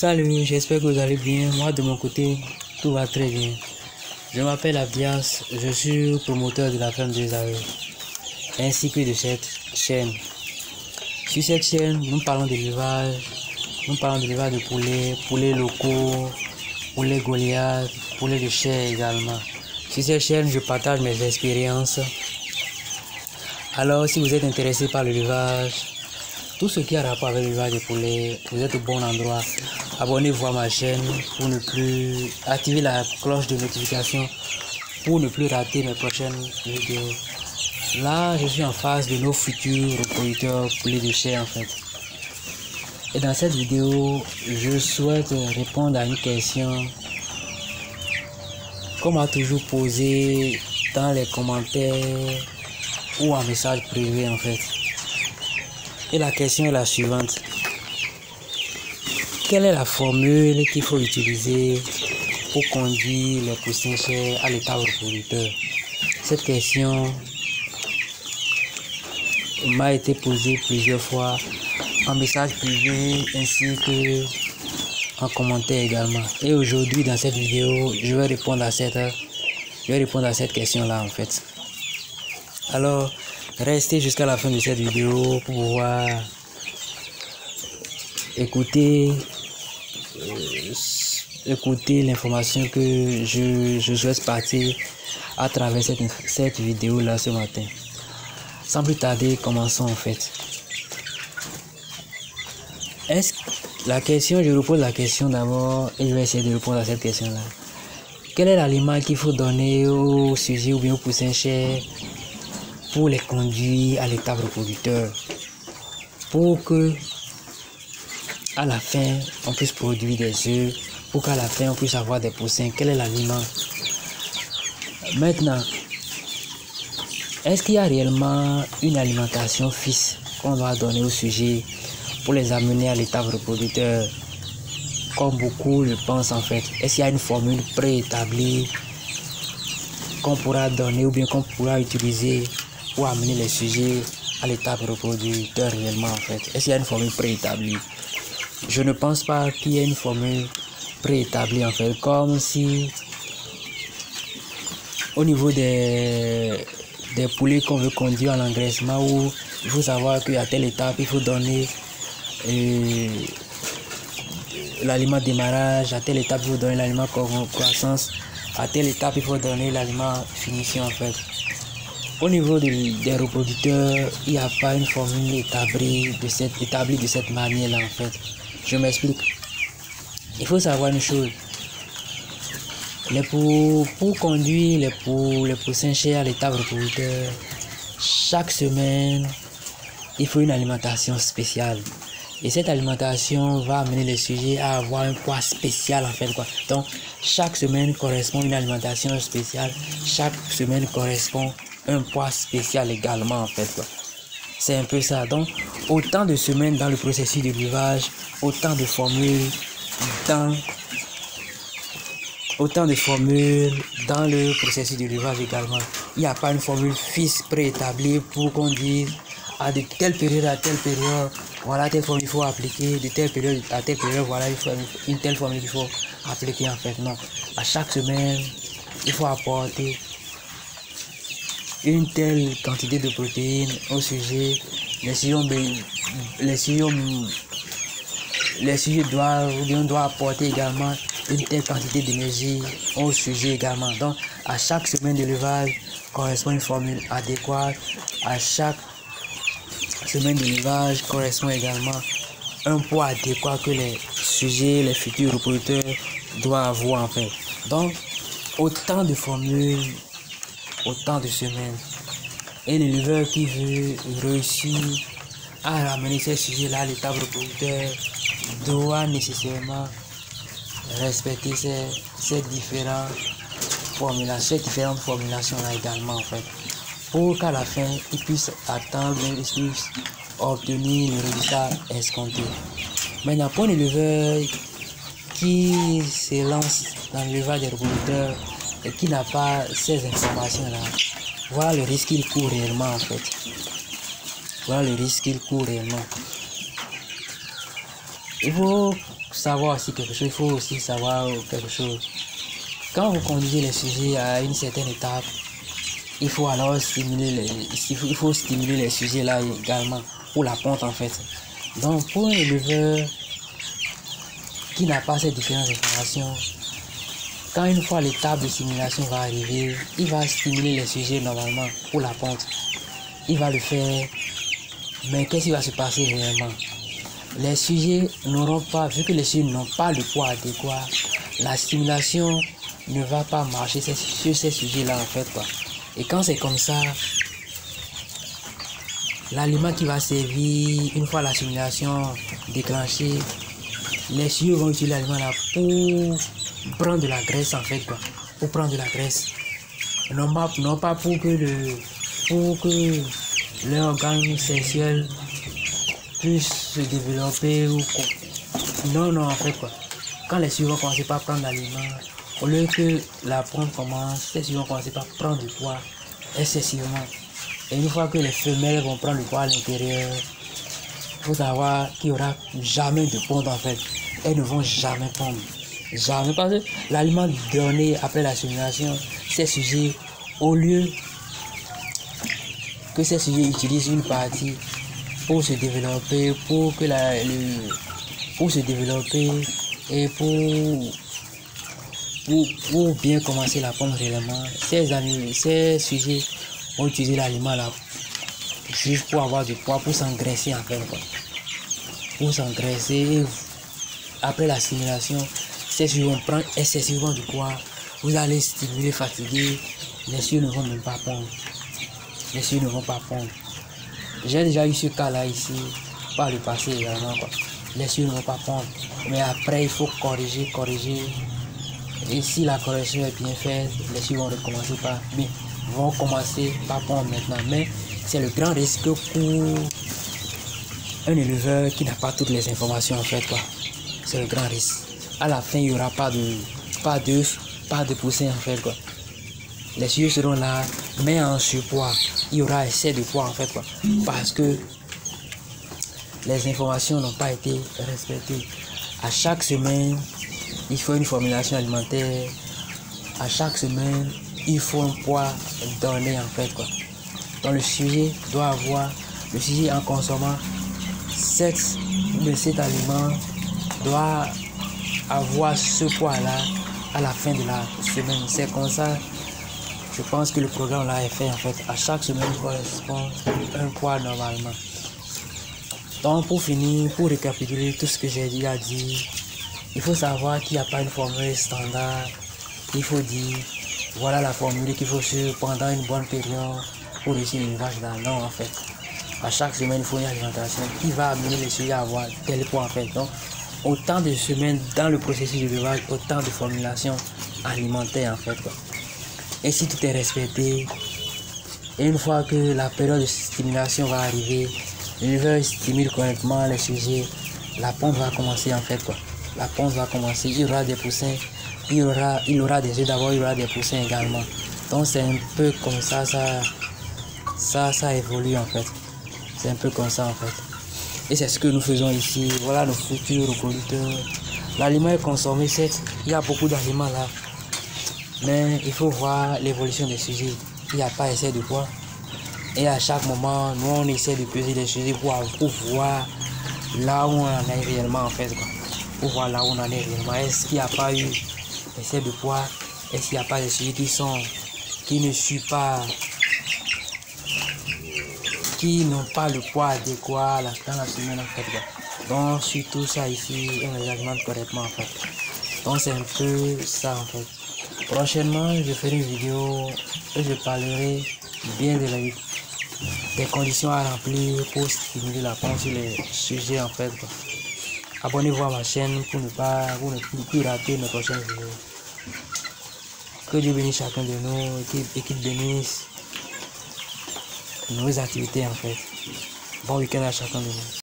Salut, j'espère que vous allez bien. Moi, de mon côté, tout va très bien. Je m'appelle Abdias, je suis promoteur de la ferme des AE, ainsi que de cette chaîne. Sur cette chaîne, nous parlons d'élevage, de poulets, poulets locaux, poulets Goliath, poulets de chair également. Sur cette chaîne, je partage mes expériences. Alors, si vous êtes intéressé par l'élevage, tout ce qui a rapport avec l'élevage des poulets, vous êtes au bon endroit. Abonnez-vous à ma chaîne pour ne plus activer la cloche de notification pour ne plus rater mes prochaines vidéos. Là, je suis en face de nos futurs reproducteurs poulets de chair en fait. Et dans cette vidéo, je souhaite répondre à une question qu'on m'a toujours posée dans les commentaires ou en message privé en fait. Et la question est la suivante. Quelle est la formule qu'il faut utiliser pour conduire les poussins chairs à l'état reproducteur? Cette question m'a été posée plusieurs fois en message privé ainsi que en commentaire également. Et aujourd'hui dans cette vidéo, je vais répondre à cette question-là en fait. Alors, restez jusqu'à la fin de cette vidéo pour pouvoir écouter l'information que je souhaite partir à travers cette vidéo là ce matin. Sans plus tarder, commençons en fait. Je repose la question d'abord et je vais essayer de répondre à cette question là. Quel est l'aliment qu'il faut donner aux sujets ou bien aux poussins chairs pour les conduire à l'état reproducteur, pour que à la fin on puisse produire des œufs, pour qu'à la fin on puisse avoir des poussins? Quel est l'aliment? Maintenant, est-ce qu'il y a réellement une alimentation fixe qu'on doit donner aux sujets pour les amener à l'état reproducteur, comme beaucoup le pensent en fait? Est-ce qu'il y a une formule préétablie qu'on pourra donner ou bien qu'on pourra utiliser pour amener les sujets à l'étape reproducteur réellement en fait? Est-ce qu'il y a une formule préétablie? Je ne pense pas qu'il y ait une formule préétablie en fait, comme si au niveau des poulets qu'on veut conduire à l'engraissement, où il faut savoir qu'à telle étape il faut donner l'aliment démarrage, à telle étape il faut donner l'aliment croissance, à telle étape il faut donner l'aliment finition en fait. Au niveau des reproducteurs, il n'y a pas une formule établie de cette manière-là en fait. Je m'explique. Il faut savoir une chose. Pour conduire les poussins chairs à l'état reproducteur, chaque semaine, il faut une alimentation spéciale. Et cette alimentation va amener les sujets à avoir un poids spécial en fait quoi. Donc, chaque semaine correspond à une alimentation spéciale. Chaque semaine correspond un poids spécial également en fait quoi. C'est un peu ça. Donc autant de semaines dans le processus d'élevage, autant de formules dans le processus d'élevage également. Il n'y a pas une formule fixe préétablie pour qu'on dise de telle période à telle période, voilà telle formule qu'il faut appliquer, de telle période à telle période, voilà une telle formule qu'il faut appliquer en fait. Non, à chaque semaine, il faut apporter une telle quantité de protéines au sujet. Les sujets doivent apporter également une telle quantité d'énergie au sujet également. Donc, à chaque semaine d'élevage correspond une formule adéquate. À chaque semaine d'élevage correspond également un poids adéquat que les sujets, les futurs reproducteurs doivent avoir en fait. Donc, autant de formules, autant de semaines. Et l'éleveur qui veut réussir à ramener ces sujets-là à l'état reproducteur doit nécessairement respecter ces différentes formulations-là également en fait, pour qu'à la fin, il puisse attendre, il puisse obtenir le résultat escompté. Maintenant, pour l'éleveur qui se lance dans l'élevage des reproducteurs et qui n'a pas ces informations-là, voilà le risque qu'il court réellement en fait. Il faut savoir aussi quelque chose, il faut aussi savoir quelque chose. Quand vous conduisez les sujets à une certaine étape, il faut alors stimuler les sujets là également pour la ponte en fait. Donc pour un éleveur qui n'a pas ces différentes informations, quand une fois l'étape de stimulation va arriver, il va stimuler les sujets normalement pour la ponte. Il va le faire, mais qu'est-ce qui va se passer réellement? Les sujets n'auront pas, vu que les sujets n'ont pas le poids adéquat, la stimulation ne va pas marcher sur ces sujets-là en fait quoi. Et quand c'est comme ça, l'aliment qui va servir, une fois la stimulation déclenchée, les sujets vont utiliser l'aliment là pour prendre de la graisse en fait quoi. Pour prendre de la graisse. Non pas pour que l'organe sexuel puisse se développer ou quoi. Non en fait quoi. Quand les sujets vont commencer par prendre l'aliment, au lieu que la ponte commence, les sujets vont commencer par prendre du poids excessivement. Et une fois que les femelles vont prendre le poids à l'intérieur, il faut savoir qu'il n'y aura jamais de ponte en fait. Elles ne vont jamais pondre. Jamais, parce que l'aliment donné après la stimulation, ces sujets, au lieu que ces sujets utilisent une partie pour se développer, pour se développer et pour bien commencer la pompe réellement, ces sujets vont utiliser l'aliment là juste pour avoir du poids, pour s'engraisser en fait quoi. Pour s'engraisser. Après la stimulation, ces sujets vont prendre excessivement du poids. Vous allez stimuler, fatiguer. Les sujets ne vont même pas pondre. Les sujets ne vont pas pondre. J'ai déjà eu ce cas là ici par le passé également quoi. Les sujets ne vont pas pondre. Mais après il faut corriger. Et si la correction est bien faite, les sujets vont commencer par pondre maintenant. Mais c'est le grand risque pour un éleveur qui n'a pas toutes les informations en fait quoi. C'est le grand risque. À la fin, il n'y aura pas de poussin en fait quoi. Les sujets seront là, mais en surpoids. Il y aura excès de poids en fait quoi. Parce que les informations n'ont pas été respectées. À chaque semaine, il faut une formulation alimentaire. À chaque semaine, il faut un poids donné en fait quoi. Donc le sujet doit avoir, le sujet en consommant cet aliment doit avoir ce poids là à la fin de la semaine. C'est comme ça, je pense que le programme là est fait en fait. À chaque semaine correspond un poids normalement. Donc pour finir, pour récapituler tout ce que j'ai déjà dit, il faut savoir qu'il n'y a pas une formule standard. Il faut dire voilà la formule qu'il faut suivre pendant une bonne période pour réussir l'élevage là. Non en fait. À chaque semaine, il faut une alimentation qui va amener les sujets à avoir tel poids en fait. Donc autant de semaines dans le processus d'élevage, autant de formulations alimentaires en fait quoi. Et si tout est respecté, et une fois que la période de stimulation va arriver, l'éleveur stimule correctement les sujets, la ponte va commencer en fait quoi. La ponte va commencer, il y aura des poussins, il y aura des œufs d'abord, il y aura des poussins également. Donc c'est un peu comme ça évolue en fait. C'est un peu comme ça en fait. Et c'est ce que nous faisons ici. Voilà nos futurs reproducteurs. L'aliment est consommé, certes, il y a beaucoup d'aliments là. Mais il faut voir l'évolution des sujets. Il n'y a pas essai de poids. Et à chaque moment, nous on essaie de peser les sujets pour voir là où on en est réellement en fait quoi. Pour voir là où on en est réellement. Est-ce qu'il n'y a pas eu essai de poids? Est-ce qu'il n'y a pas des sujets qui n'ont pas le poids adéquat dans la semaine en fait. Donc sur tout ça ici, on les alimente correctement en fait. Donc c'est un peu ça en fait. Prochainement, je ferai une vidéo et je parlerai bien des conditions à remplir pour stimuler la pompe sur les sujets en fait. Abonnez-vous à ma chaîne pour ne plus rater mes prochaines vidéos. Que Dieu bénisse chacun de nous et qu'il bénisse nos activités en fait. Bon week-end à chacun de nous.